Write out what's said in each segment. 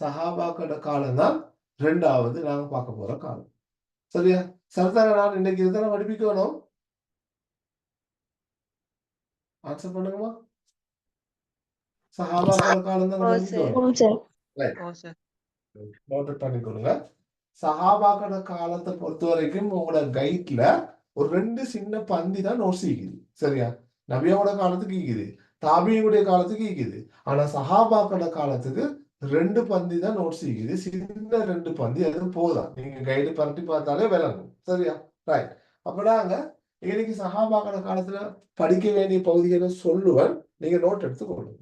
சஹாபாக்களோட காலம் தான் ரெண்டாவது நாங்க பார்க்க போற காலம். சரியா? சரிதானே? நான் இன்னைக்கு இதுதானே படிப்பிக்கணும். ஆன்சர் பண்ணுங்கம்மா. சஹாபாக்களோட காலம் தான் படிப்பிக்கணும். நோட் பண்ணிக்கொடுங்க. சஹாபாக்களோட காலத்தை பொறுத்த வரைக்கும் உங்களோட கைட்ல ஒரு 2 சின்ன பந்தி தான் நோட்ஸ் ஈக்குது. சரியா? நபியோட காலத்துக்கு ஈக்குது, தாபியுடைய காலத்துக்கு ஈக்குது. ஆனா சஹாபாக்களோட காலத்துக்கு 2 பந்தி தான் நோட்ஸ் ஈக்குது. சின்ன 2 பந்தி அது போதும். நீங்க கைடு பரட்டி பார்த்தாலே விளங்கும். சரியா? ரைட். அப்ப நாங்க இன்னைக்கு சஹாபாக்களோட காலத்துல படிக்க வேண்டிய பகுதிகளை சொல்லுவேன். நீங்க நோட் எடுத்துக்கொள்ளுங்க.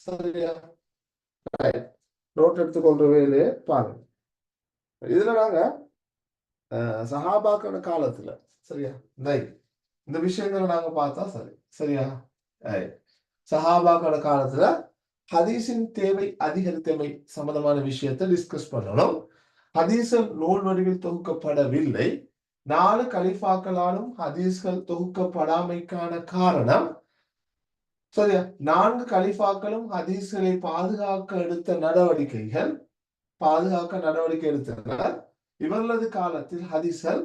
சரியா? ரைட். நோட் எடுத்துக்கொள்ற வேலையை பாருங்க. இதுல நாங்க சஹாபாக்களோட காலத்துல சரியா இந்த விஷயங்களை நாங்க பார்த்தா சரி. சரியா? சஹாபாக்களோட காலத்துல ஹதீஸின் தேவை அதிகரித்தமை சம்பந்தமான விஷயத்தை டிஸ்கஸ் பண்ணணும். ஹதீஸல் நூல் வடிவில் தொகுக்கப்படவில்லை. 4 கலிஃபாக்களாலும் ஹதீஸ்கள் தொகுக்கப்படாமைக்கான காரணம் சரியா 4 கலிஃபாக்களும் ஹதீஸ்களை பாதுகாக்க நடவடிக்கை எடுத்தனர். இவர்களது காலத்தில் ஹதீஸ்கள்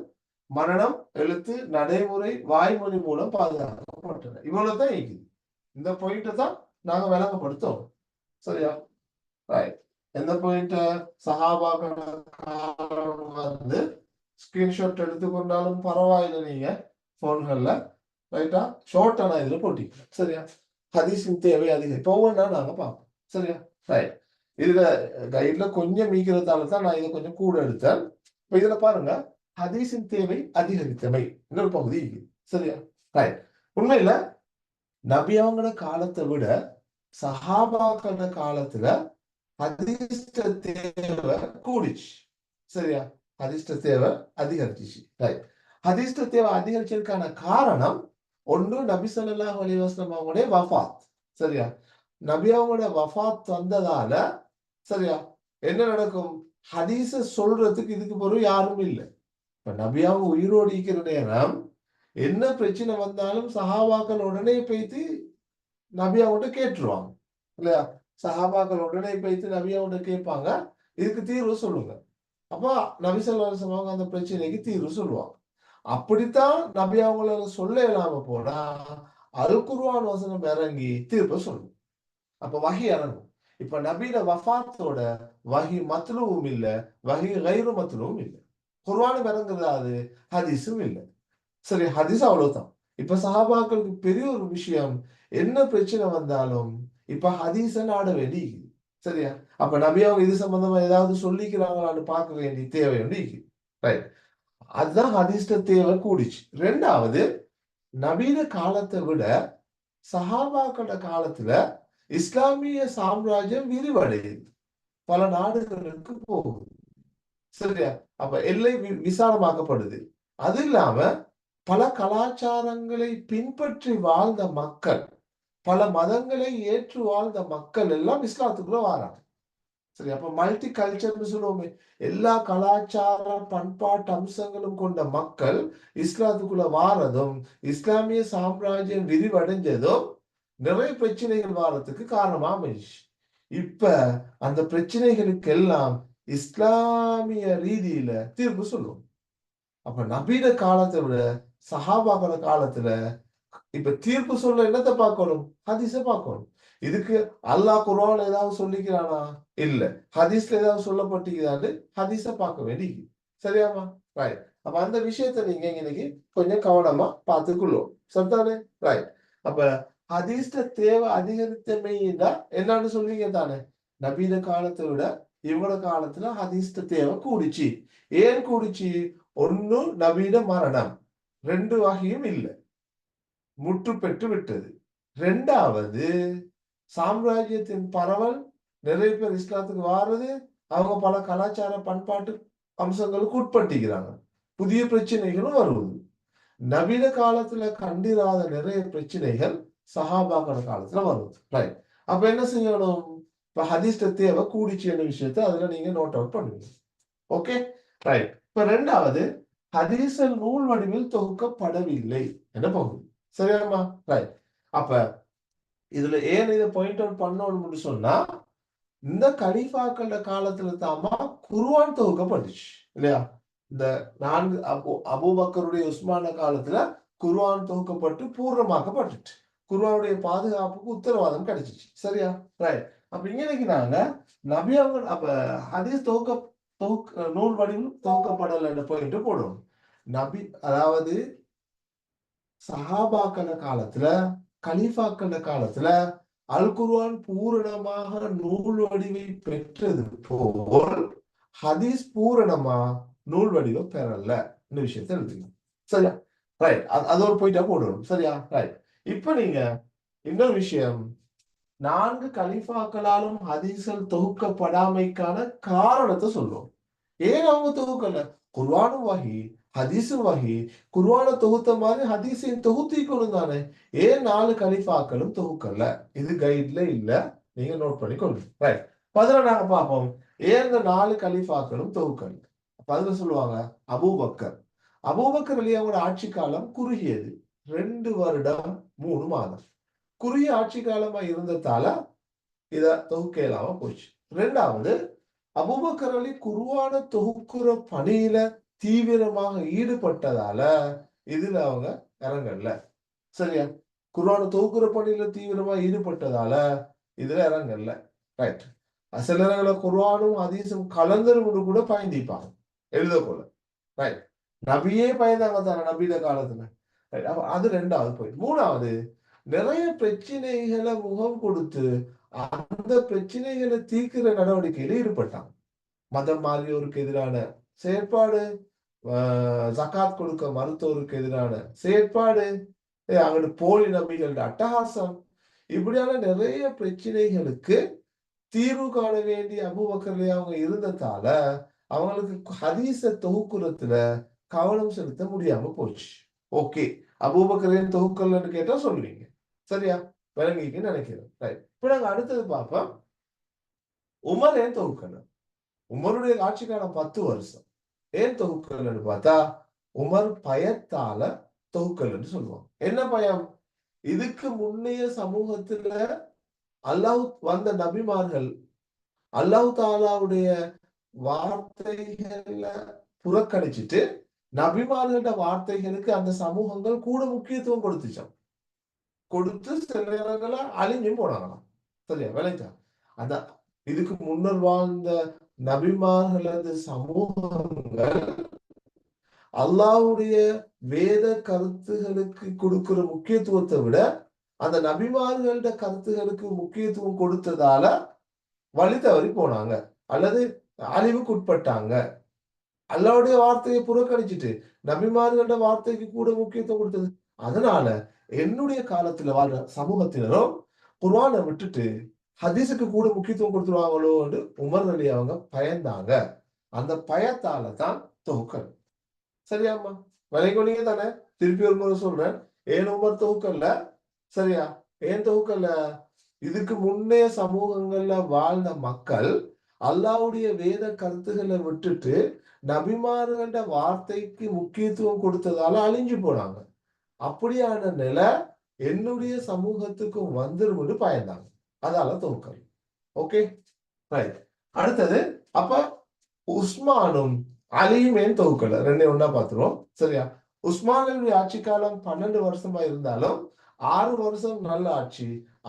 மரணம், எழுத்து, நடைமுறை, வாய்மொழி மூலம் பாதுகாக்கப்பட்டன. இவ்வளவு தான் இருக்குது. இந்த பாயிண்ட தான் நாங்க விளங்கப்படுத்தோம். சரியா? ரைட். எந்த பாயிண்ட? சஹாபாக்கள் வந்து ஸ்கிரீன்ஷாட் எடுத்துக்கொண்டாலும் பரவாயில்லை, நீங்க போன்கள்ல ரைட்டா ஷார்ட்டான இதுல போட்டி. சரியா? ஹதீஸின் தேவை அதிகம் இப்போ ஒவ்வொன்றா நாங்க பார்ப்போம். சரியா? ரைட். இதுல கைட்ல கொஞ்சம் மீக்கிறதால தான் நான் இதை கொஞ்சம் கூட எடுத்தேன். இப்ப இதுல பாருங்க, ஹதீஸின் தேவை அதிகரித்தமை இன்னொரு பகுதி. சரியா? ரைட். உண்மையில நபி அவங்களோட காலத்தை விட சஹாபாக்களோட காலத்துல ஹதீஸ்ட தேவை கூடிச்சு. சரியா? ஹதீஸ்ட தேவை அதிகரிச்சிச்சு. ரைட். ஹதீஸ்ட தேவை அதிகரிச்சதுக்கான காரணம் ஒன்று நபி ஸல்லல்லாஹு அலைஹி வஸல்லம் அவங்களுடைய வஃபாத். சரியா? நபி அவங்களோட வஃபாத் வந்ததால சரியா என்ன நடக்கும்? ஹதீஸ சொல்றதுக்கு இதுக்கு பிறகு யாரும் இல்லை. இப்ப நபி அவங்க உயிரோடு இருக்கிற நேரம் என்ன பிரச்சனை வந்தாலும் சஹாபாக்கள் உடனே போய்த்து நபி அவங்கள்ட்ட கேட்டுருவாங்க இல்லையா? சஹாபாக்கள் உடனே போய்த்து நபி அவங்கள்ட்ட கேட்பாங்க, இதுக்கு தீர்வு சொல்லுங்க. அப்ப நபி ஸல்லல்லாஹு அலைஹி வஸல்லம் அவங்க அந்த பிரச்சனைக்கு தீர்வு சொல்லுவாங்க. அப்படித்தான் நபி அவங்கள சொல்ல இல்லாம போனா அல் குர்ஆன் வசனம் இறங்கி தீர்ப்ப சொல்லும். அப்ப வஹி இறங்கும். இப்ப நபியோட வஃபாத்தோட வஹி மத்லூவும் இல்ல, வஹி கைரு மத்லூவும் இல்ல. குர்ஆனும் இறங்குறாது, ஹதீஸும் இல்லை. சரி, ஹதீஸ் அவ்வளவுதான். இப்ப சஹாபாக்களுக்கு பெரிய ஒரு விஷயம், என்ன பிரச்சனை வந்தாலும் இப்ப ஹதீஸ நாட வேண்டி. சரியா? அப்ப நபி அவங்க இது சம்பந்தமா ஏதாவது சொல்லிக்கிறாங்களான்னு பார்க்க வேண்டிய தேவை வேண்டி. ரைட். அதுதான் ஹதீஸ்ட தேவை கூடிச்சு. 2வது, நபீன காலத்தை விட சஹாபாக்களோட காலத்துல இஸ்லாமிய சாம்ராஜ்யம் விரிவடையுது, பல நாடுகளுக்கு போகுது. சரியா? அப்ப எல்லை விசாலமாக்கப்படுது. அது இல்லாம பல கலாச்சாரங்களை பின்பற்றி வாழ்ந்த மக்கள், பல மதங்களை ஏற்று வாழ்ந்த மக்கள் எல்லாம் இஸ்லாத்துக்குள்ள வராங்க. சரி, அப்ப மல்டி கல்ச்சர்னு சொல்லுவோமே, எல்லா கலாச்சார பண்பாட்டு அம்சங்களும் கொண்ட மக்கள் இஸ்லாத்துக்குள்ள வாரதும் இஸ்லாமிய சாம்ராஜ்யம் விரிவடைஞ்சதும் நிறைய பிரச்சனைகள் வாரத்துக்கு காரணமா அமைச்சு. இப்ப அந்த பிரச்சனைகளுக்கெல்லாம் இஸ்லாமிய ரீதியில தீர்ப்பு சொல்லுவோம். அப்ப நபீன காலத்தை விட சஹாபாக்கள காலத்துல இப்ப தீர்ப்பு சொல்ல என்னத்தை பார்க்கணும்? ஹதீஸ பார்க்கணும். இதுக்கு அல்லாஹ் குர்ஆன்ல ஏதாவது சொல்லிக்கிறானா? இல்ல. ஹதீஸ்ல ஏதாவது சொல்லப்பட்டிருக்கிறாரு? ஹதீஸ பார்க்க வேண்டி. சரியாமா? ரைட். அப்ப அந்த விஷயத்தை நீங்க இன்னைக்கு கொஞ்சம் கவனமா பார்த்துக்கொள்ளும். சரிதானே? ரைட். அப்ப ஹதீஸ்ல தேவை அதிகரித்தமைன்னா என்னன்னு சொல்றீங்க தானே? நபீன காலத்தை விட இவங்களோட காலத்துல ஹதீஸ்ல தேவை கூடிச்சு. ஏன் கூடிச்சு? ஒன்னு நபீன மரணம், 2 வகையும் இல்லை, முற்று பெற்று விட்டது. 2வது சாம்ராஜ்யத்தின் பரவல், நிறைய பேர் இஸ்லாத்துக்கு வாரது, அவங்க பல கலாச்சார பண்பாட்டு அம்சங்களுக்கு உட்பட்டிக்கிறாங்க, புதிய பிரச்சனைகளும் வருவது. நவீன காலத்துல கண்டிராத நிறைய பிரச்சனைகள் சஹாபாக்கள காலத்துல வருது. ரைட். அப்ப என்ன செய்யணும்? இப்ப ஹதீஸ்ல தேவை கூடிச்சு என்ற விஷயத்தை அதுல நீங்க நோட் அவுட் பண்ணுவீங்க. Okay, right. இப்ப 2வது, ஹதீஸல் நூல் வடிவில் தொகுக்கப்படவில்லை என்ற பகுதி. சரியாமா? ரைட். அப்ப இதுல ஏன் இதை பாயிண்ட் அவுட் பண்ணணும்னு சொன்னா, இந்த கலீஃபாக்கள காலத்துல தாமா குர்ஆன் தொகுக்கப்பட்டுச்சு இல்லையா? இந்த 4 அபூபக்கருடைய உஸ்மான காலத்துல குர்ஆன் தொகுக்கப்பட்டு பூர்ணமாக்கப்பட்டுச்சு. குர்ஆனுடைய பாதுகாப்புக்கு உத்தரவாதம் கிடைச்சிச்சு. சரியா? ரைட். அப்ப இன்னைக்கு நாங்க நபி அவங்க அப்ப ஹதீஸ் நூல் வடிவில் தொகுக்கப்படலைன்னு போயிட்டு போடுவோம். நபி அதாவது சஹாபாக்கள காலத்துல கலீஃபாக்கள காலத்துல அல் குர்ஆன் பூரணமாக நூல் வடிவை பெற்றது போல் ஹதீஸ் பூரணமா நூல் வடிவம் பெறல இந்த விஷயத்த எழுதுங்க. சரியா? ரைட். அதோட போயிட்டா போடுவோம். சரியா? ரைட். இப்ப நீங்க இன்னொரு விஷயம், 4 கலீஃபாக்களாலும் ஹதீஸ்கள் தொகுக்கப்படாமைக்கான காரணத்தை சொல்றோம். ஏன் அவங்க தொகுக்கல? குர்ஆனும் வஹி, ஹதீஸும் வஹி. குர்ஆனை தொகுத்த மாதிரி ஹதீஸையும் தொகுத்திக்கணும் தானே. ஏன் 4 கலீஃபாக்களும் தொகுக்கல? இது கைட்ல இல்ல. நீங்க நோட் பண்ணி கொள்ளுங்க. ரைட். பதில நாங்க பார்ப்போம். ஏன் இந்த 4 கலீஃபாக்களும் தொகுக்கல? பதில சொல்லுவாங்க அபூபக்கர். அபூபக்கர் அவங்களோட ஆட்சி காலம் குறுகியது. 2 வருடம் 3 மாதம். குறுகிய ஆட்சி காலமா இருந்ததால இத தொகுக்க இயலாம போச்சு. 2வது அபூபக்கர் அலி குர்ஆன தொகுக்கிற பணியில தீவிரமாக ஈடுபட்டதால இதுல அவங்க இறங்கல. சரியா? குர்ஆன தொகுக்கிற பணியில தீவிரமா ஈடுபட்டதால இதுல இறங்கல. ரைட். சில நேரங்கள குர்ஆனும் ஹதீஸும் கலந்துன்னு கூட பயந்திப்பாங்க எழுதக்கொள்ள. ரைட். நபியே பயந்தாங்க தானே நபியில காலத்துல. ரைட். அப்ப அது 2வது போய் 3வது நிறைய பிரச்சனைகளை முகம் கொடுத்து அந்த பிரச்சனைகளை தீர்க்கிற நடவடிக்கையில ஈடுபட்டாங்க. மதம் மாறியோருக்கு எதிரான செயற்பாடு, ஜகாத் கொடுக்க மறுத்தோருக்கு எதிரான செயற்பாடு, அங்கிட்டு போலி நபிகளோட அட்டகாசம், இப்படியான நிறைய பிரச்சனைகளுக்கு தீர்வு காண வேண்டிய அபூபக்கர்ல அவங்க இருந்ததால அவங்களுக்கு ஹதீஸ தொகுக்குறதுல கவனம் செலுத்த முடியாம போச்சு. ஓகே, அபூபக்கரின் தொகுக்கல்னு கேட்டா சொல்லுவீங்க. சரியா? விளங்கிக்குன்னு நினைக்கிறேன். ரைட். இப்ப நாங்க அடுத்தது பார்ப்போம். உமர் ஏன் தொகுக்கல? உமருடைய ஆட்சி காலம் 10 வருஷம். ஏன் தொகுக்கலன்னு பார்த்தா உமர் பயத்தால தொகுக்கலன்னு சொல்லுவாங்க. என்ன பயம்? இதுக்கு முன்னைய சமூகத்துல அல்லாஹ் வந்த நபிமார்கள் அல்லாஹ் தாலாவுடைய வார்த்தைகளை புறக்கணிச்சிட்டு நபிமார்களோட வார்த்தைகளுக்கு அந்த சமூகங்கள் கூட முக்கியத்துவம் கொடுத்துச்சான். கொடுத்து சில நேரங்கள அழிஞ்சும் போனாங்களாம். சரியா? விளைச்சா அந்த இதுக்கு முன்னர் வாழ்ந்த நபிமார்களது சமூகங்கள் அல்லாஹ்வுடைய வேத கருத்துகளுக்கு கொடுக்கிற முக்கியத்துவத்தை விட அந்த நபிமார்களோட கருத்துகளுக்கு முக்கியத்துவம் கொடுத்ததால வழி தவறி போனாங்க அல்லது அழிவுக்கு உட்பட்டாங்க. அல்லாஹ்வுடைய வார்த்தையை புறக்கணிச்சிட்டு நபிமார்களோட வார்த்தைக்கு கூட முக்கியத்துவம் கொடுத்தது. அதனால என்னுடைய காலத்துல வாழ்ற சமூகத்தினரும் குர்ஆனை விட்டுட்டு ஹதீஸுக்கு கூட முக்கியத்துவம் கொடுத்துருவாங்களோன்னு உமர் அலி அவங்க பயந்தாங்க. அந்த பயத்தால தான் தொகுக்கல். சரியாம்மா? விளைகொண்டீங்க தானே? திருப்பி ஒரு முறை சொல்றேன். ஏன் உமர் தொகுக்கல்ல? சரியா? ஏன் தொகுக்கல்ல? இதுக்கு முன்னைய சமூகங்கள்ல வாழ்ந்த மக்கள் அல்லாஹ்வுடைய வேத கருத்துக்களை விட்டுட்டு நபிமார்களோட வார்த்தைக்கு முக்கியத்துவம் கொடுத்ததால அழிஞ்சு போனாங்க. அப்படியான நிலை என்னுடைய சமூகத்துக்கும் வந்துரும்னு பயந்தாங்க. அதால தொகுக்கல். Okay, right. அடுத்தது அப்ப உஸ்மானும் அலியும் ஏன் தொகுக்கல? 2 ஒண்ணா பார்த்துருவோம். சரியா? உஸ்மானுடைய ஆட்சி காலம் 12 வருஷமா இருந்தாலும் 6 வருஷம் நல்ல ஆட்சி,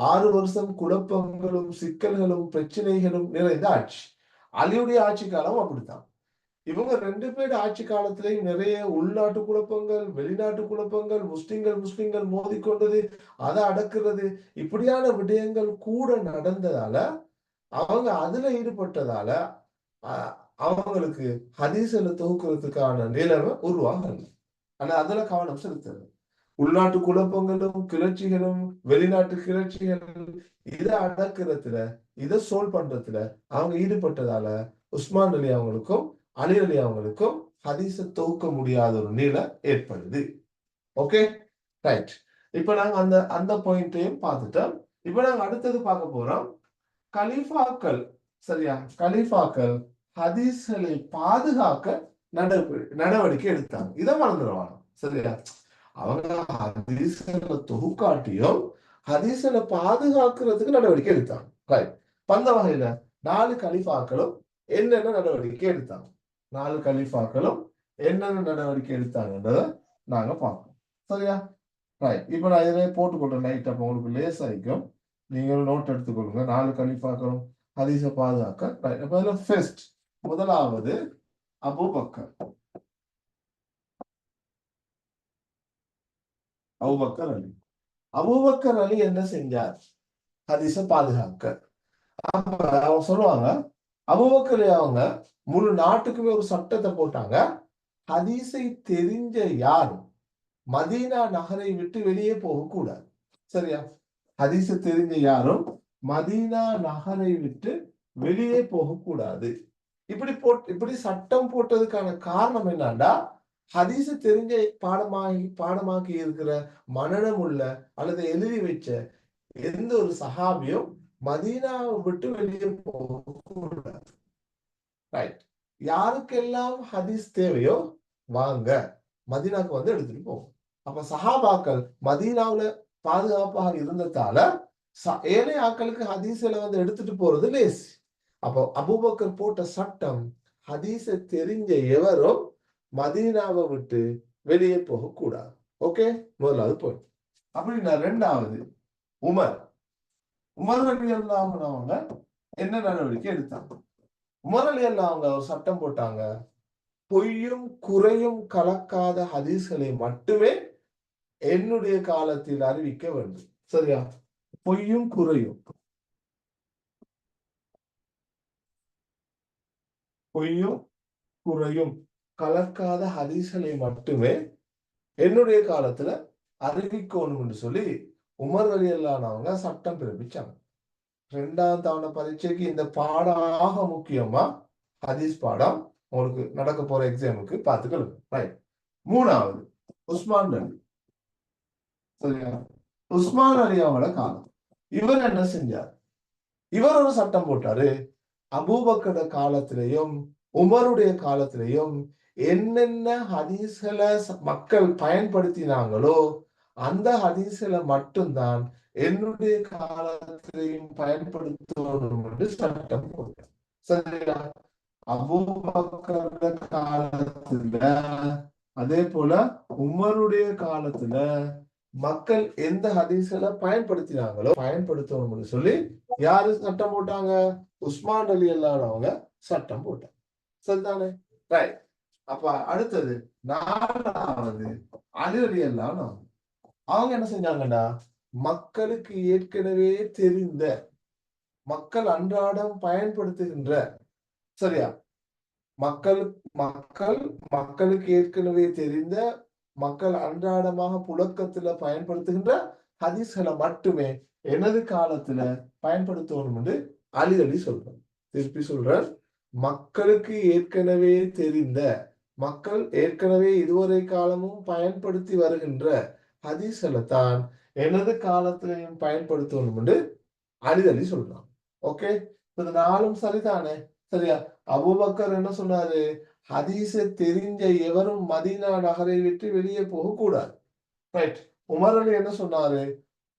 6 வருஷம் குழப்பங்களும் சிக்கல்களும் பிரச்சனைகளும் நிறைந்த ஆட்சி. அலியுடைய ஆட்சி காலம் அப்படித்தான். இவங்க 2 பேர் ஆட்சி காலத்திலேயும் நிறைய உள்நாட்டு குழப்பங்கள், வெளிநாட்டு குழப்பங்கள், முஸ்லிம்கள் மோதிக்கொண்டது, அதை அடக்குறது, இப்படியான விடயங்கள் கூட நடந்ததால அவங்க அதுல ஈடுபட்டதால அவங்களுக்கு ஹதீஸ்ல தொகுக்கிறதுக்கான நிலைமை உருவாகல. ஆனா அதுல கவனம் செலுத்துறது உள்நாட்டு குழப்பங்களும் கிளர்ச்சிகளும் வெளிநாட்டு கிளர்ச்சிகளும் இதை அடக்குறதுல இதை சோல்வ் பண்றதுல அவங்க ஈடுபட்டதால உஸ்மான் அலி அவங்களுக்கும் அலி அலி அவங்களுக்கும் ஹதீஸ தொகுக்க முடியாத ஒரு நிலை ஏற்படுது. Okay, right. இப்ப நாங்க அந்த அந்த பாயிண்டையும் பார்த்துட்டோம். இப்ப நாங்க அடுத்தது பார்க்க போறோம் கலீஃபாக்கள். சரியா? கலீஃபாக்கள் ஹதீஸ்களை பாதுகாக்க நடவடிக்கை எடுத்தாங்க. இதை மறந்துடுவாங்க. சரியா? அவங்க ஹதீஸ்களை தொகுக்காட்டியும் ஹதீஸ்களை பாதுகாக்கிறதுக்கு நடவடிக்கை எடுத்தாங்க. ரைட். அந்த வகையில 4 கலிஃபாக்களும் என்னென்ன நடவடிக்கை எடுத்தாங்க, 4 கலிஃபாக்களும் என்னென்ன நடவடிக்கை எடுத்தாங்கன்றத நாங்க பார்ப்போம். சரியா? ரைட். இப்ப நான் இதிலே போட்டுக்கொள்றேன் நைட். அப்ப உங்களுக்கு லேஸ் ஆயிக்கும். நீங்கள் நோட் எடுத்துக்கொள்ளுங்க. 4 கலிஃபாக்களும் ஹதீஸை பாதுகாக்க. ரைட். அப்ப இதுல ஃபர்ஸ்ட் முதலாவது அபூபக்கர். அபூபக்கர் அலி. அபூபக்கர் அலி என்ன செஞ்சார் ஹதீஸை பாதுகாக்க? அவங்க சொல்லுவாங்க, அபூபக்கர் அவங்க முழு நாட்டுக்குமே ஒரு சட்டத்தை போட்டாங்க, ஹதீஸை தெரிஞ்ச யாரும் மதீனா நகரை விட்டு வெளியே போகக்கூடாது. சரியா? ஹதீஸை தெரிஞ்ச யாரும் மதீனா நகரை விட்டு வெளியே போகக்கூடாது. இப்படி சட்டம் போட்டதுக்கான காரணம் என்னன்னா, ஹதீஸை தெரிஞ்ச பாடமாக்கி இருக்கிற மனநம் உள்ள அல்லது எழுதி வச்ச எந்த ஒரு சஹாபியும் மதீனாவை விட்டு வெளியே போகக்கூடாது. ரைட். யாருக்கெல்லாம் ஹதீஸ் தேவையோ வாங்க மதீனாவுக்கு வந்து எடுத்துட்டு போகும். அப்ப சஹாபாக்கள் மதீனாவுல பாதுகாப்பாக இருந்ததால ஏனைய ஆக்களுக்கு ஹதீஸ்ல வந்து எடுத்துட்டு போறது லேஸ். அப்போ அபூபக்கர் போட்ட சட்டம், ஹதீஸை தெரிஞ்ச எவரும் மதீனாவை விட்டு வெளியே போகக்கூடாது. ஓகே, முதலாவது போய். அப்படின்னா ரெண்டாவது உமர். உமர் அலி அல்லாஹ் என்ன நடவடிக்கை எடுத்தாங்க? உமர் அலி அல்லாஹ் அவங்க ஒரு சட்டம் போட்டாங்க, பொய்யும் குறையும் கலக்காத ஹதீஸ்களை மட்டுமே என்னுடைய காலத்தில் அறிவிக்க வேண்டும். சரியா? பொய்யும் குறையும் கலக்காத ஹதீஸ்களை மட்டுமே என்னுடைய காலத்துல அறிவிக்கணும் என்று சொல்லி உமர் அலி அல்லாஹ் அவங்க சட்டம் பிறப்பிச்சாங்க. 2ஆம் தவணை பரீட்சைக்கு இந்த பாடமாக முக்கியமா ஹதீஸ் பாடம் உங்களுக்கு நடக்க போற எக்ஸாமுக்கு பார்த்துக்கணும். ரைட். மூணாவது உஸ்மான் அலி. சரியா? உஸ்மான் அலி அவங்களோட காலம். இவர் என்ன செஞ்சார்? இவர் ஒரு சட்டம் போட்டாரு, அபூபக்கர் காலத்திலையும் உமருடைய காலத்திலையும் என்னென்ன ஹதீஸ்களை மக்கள் பயன்படுத்தினாங்களோ அந்த ஹதீஸ்களை மட்டும்தான் என்னுடைய காலத்திலையும் பயன்படுத்தணும் என்று சட்டம் போட்டார். சரியா? அபூபக்கர் காலத்துல அதே போல உமருடைய காலத்துல மக்கள் எந்த ஹதீஸ்களை பயன்படுத்தினாங்களோ பயன்படுத்தணும்னு சொல்லி யாரு சட்டம் போட்டாங்க? உஸ்மான் அலி அல்லாஹ் சட்டம் போட்டாங்க. சரிதானே? ரைட். அப்ப அடுத்தது 4வது அலி அலி அல்லாஹ் அவங்க என்ன செஞ்சாங்கன்னா, மக்களுக்கு ஏற்கனவே தெரிந்த, மக்கள் அன்றாடம் பயன்படுத்துகின்ற, சரியா, மக்களுக்கு ஏற்கனவே தெரிந்த, மக்கள் அன்றாடமாக புழக்கத்துல பயன்படுத்துகின்ற ஹதீஸ்களை மட்டுமே எனது காலத்துல பயன்படுத்தணும் என்று அலி அலி சொல்றேன். திருப்பி சொல்றேன், மக்களுக்கு ஏற்கனவே தெரிந்த, மக்கள் ஏற்கனவே இதுவரை காலமும் பயன்படுத்தி வருகின்ற ஹதீஸ்களை தான் எனது காலத்திலையும் பயன்படுத்தணும் என்று அலி அலி சொல்றான். ஓகே, இது 4ம் சரிதானே? சரியா? அபூபக்கர் என்ன சொன்னாரு? ஹதீஸை தெரிஞ்ச எவரும் மதீனா நகரை விட்டு வெளியே போக கூடாது. ரைட். உமர் அலி என்ன சொன்னாரு?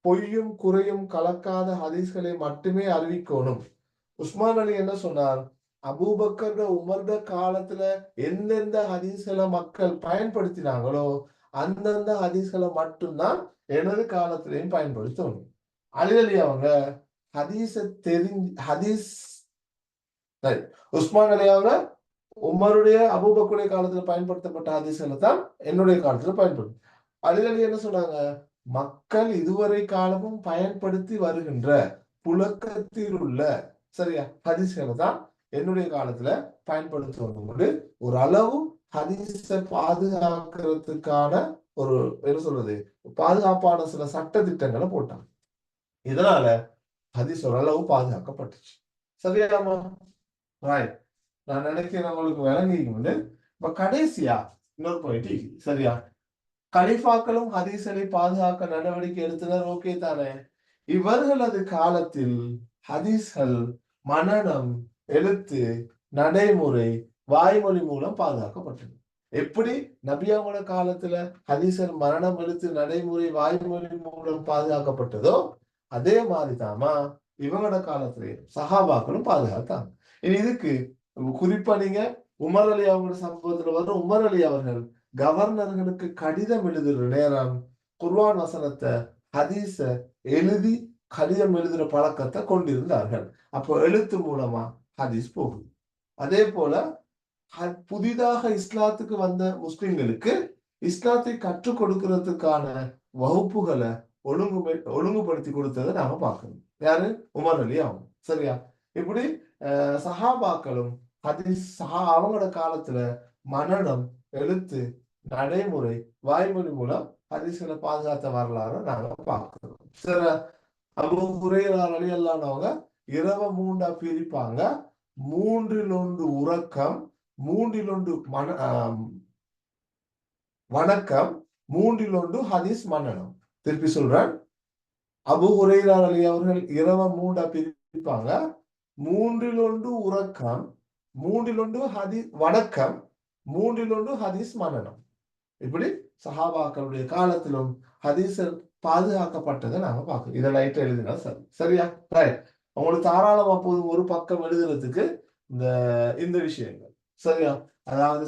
பொய்யும் குறையும் கலக்காத ஹதீஸ்களை மட்டுமே அறிவிக்கணும். உஸ்மான் அலி என்ன சொன்னார்? அபூபக்கர் உமர்ட காலத்துல எந்தெந்த ஹதீஸ்களை மக்கள் பயன்படுத்தினாங்களோ அந்தந்த ஹதீஸ்களை மட்டும்தான் எனது காலத்திலையும் பயன்படுத்தணும். அலி அலி அவங்க உஸ்மான் அலி அவங்க உமருடைய அபூபக்கருடைய காலத்துல பயன்படுத்தப்பட்ட ஹதீஸ்களை தான் என்னுடைய காலத்துல பயன்படுத்தும். அலி அலி என்ன சொன்னாங்க? மக்கள் இதுவரை காலமும் பயன்படுத்தி வருகின்ற புழக்கத்தில் உள்ள, சரியா, ஹதீஸ்களை தான் என்னுடைய காலத்துல பயன்படுத்துவது. ஒரு அளவு ஹதீஸை பாதுகாக்கிறதுக்கான ஒரு என்ன சொல்றது, பாதுகாப்பான சில சட்ட திட்டங்களை போட்டாங்க. இதனால ஹதீஸ் ஓரளவு பாதுகாக்கப்பட்டுச்சு. சரியாமா? ரைட். நான் நினைக்கிறேன் உங்களுக்கு விளங்கிக்கணும்னு. இப்ப கடைசியா இன்னொரு பாயிண்ட். சரியா? கலிஃபாக்களும் ஹதீஸ்களை பாதுகாக்க நடவடிக்கை எடுத்தனர். ஓகே தானே? இவர்களது காலத்தில் ஹதீஸ்கள் மனனம், எழுத்து, நடைமுறை, வாய்மொழி மூலம் பாதுகாக்கப்பட்டது. எப்படி நபியாவோட காலத்துல ஹதீஸ்கள் மரணம், எழுத்து, நடைமுறை, வாய்மொழி மூலம் பாதுகாக்கப்பட்டதோ அதே மாதிரி தாமா இவங்களோட காலத்திலேயே சஹாபாக்களும் பாதுகாத்தாங்க. இனி இதுக்கு குறிப்பா நீங்க உமர் அலி அவங்களோட சம்பவத்துல வர உமர் அலி அவர்கள் கவர்னர்களுக்கு கடிதம் எழுதுற நேரம் குர்ஆன் வசனத்தை ஹதீஸ எழுதி கடிதம் எழுதுற பழக்கத்தை கொண்டிருந்தார்கள். அப்போ எழுத்து மூலமா ஹதீஸ் போகுது. அதே போல புதிதாக இஸ்லாத்துக்கு வந்த முஸ்லிம்களுக்கு இஸ்லாத்தை கற்றுக் கொடுக்கிறதுக்கான வகுப்புகளை ஒழுங்குபடுத்தி கொடுத்ததை நாம பார்க்கணும். யாரு? உமர் அலி அவங்க. சரியா? இப்படி சஹாபாக்களும் ஹதீஸ் அவங்களோட காலத்துல மனனம், எழுத்து, நடைமுறை, வாய்மொழி மூலம் ஹதீஸ்களை பாதுகாத்த வரலாறு நாங்க பார்க்கிறோம். சரி, அபூ ஹுரைரா ரலியல்லாஹு அன்ஹு இரவ மூண்டா பிரிப்பாங்க. 3 உறக்கம், 3 வணக்கம், 3 ஹதீஸ் மன்னனம். திருப்பி சொல்றேன், அபூ ஹுரைரா ரலியல்லாஹு அவர்கள் இரவ மூண்டா பிரிப்பாங்க. 3 உறக்கம், 3 ஹதீஸ் வணக்கம், 3 ஹதீஸ் மன்னனம். இப்படி சஹாபாக்களுடைய காலத்திலும் ஹதீஸ் பாதுகாக்கப்பட்டதை நாம பார்க்கணும். இதை லைட் எழுதினா சரி. சரியா? ரைட். உங்களுக்கு தாராளமா போதும் ஒரு பக்கம் எழுதுறதுக்கு இந்த விஷயங்கள். சரியா? அதாவது